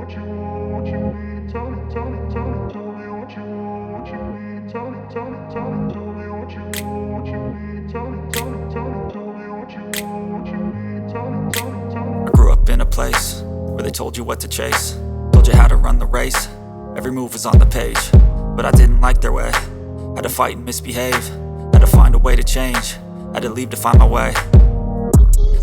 I grew up in a place where they told you what to chase, told you how to run the race. Every move was on the page, but I didn't like their way. Had to fight and misbehave, had to find a way to change, had to leave to find my way.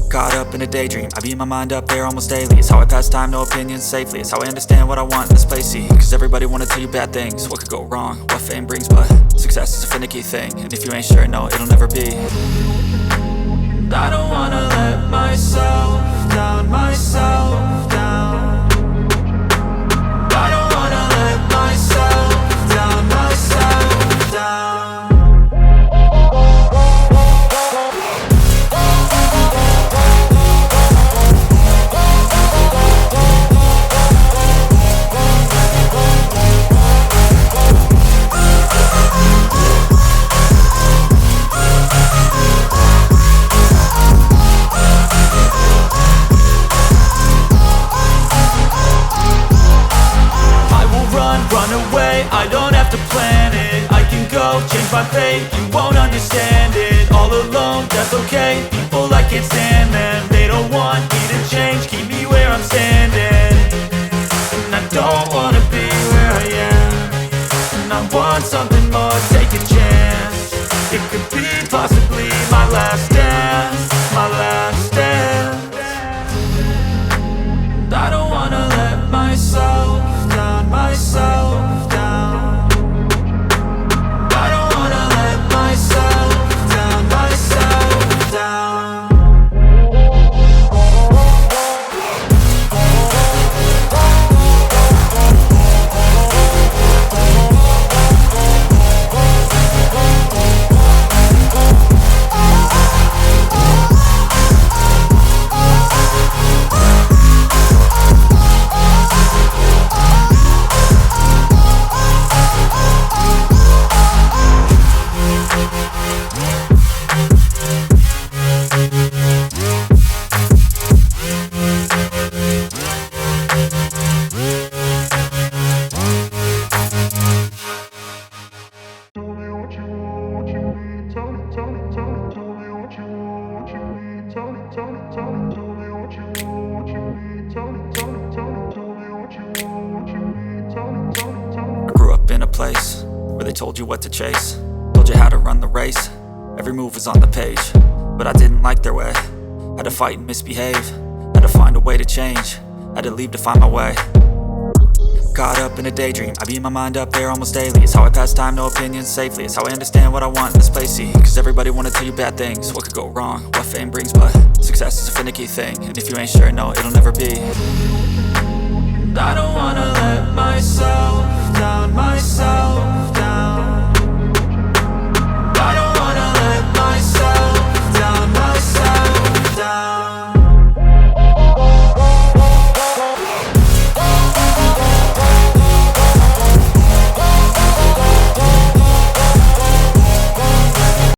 Caught up in a daydream, I beat my mind up there almost daily. It's how I pass time, no opinions safely. It's how I understand what I want in this place, see. Cause everybody wanna tell you bad things, what could go wrong, what fame brings. But success is a finicky thing, and if you ain't sure, no, it'll never be. I don't wanna let myself down, myself down. I don't wanna let myself down, myself down. Run away, I don't have to plan it. I can go, change my fate, you won't understand it. All alone, that's okay, people I can't stand them. They don't want me to change, keep me where I'm standing. And I don't wanna be where I am, and I want something more, take a chance. It could be possibly my last dance, my last dance. I don't wanna let myself down, myself down. I don't wanna let myself down, myself down. I grew up in a place where they told you what to chase, told you how to run the race. Every move was on the page, but I didn't like their way. Had to fight and misbehave, had to find a way to change, had to leave to find my way. Caught up in a daydream, I beat my mind up there almost daily. It's how I pass time, no opinions safely. It's how I understand what I want in this place, see. Cause everybody wanna tell you bad things, what could go wrong, what fame brings. But success is a finicky thing, and if you ain't sure, no, it'll never be. I don't wanna let myself down,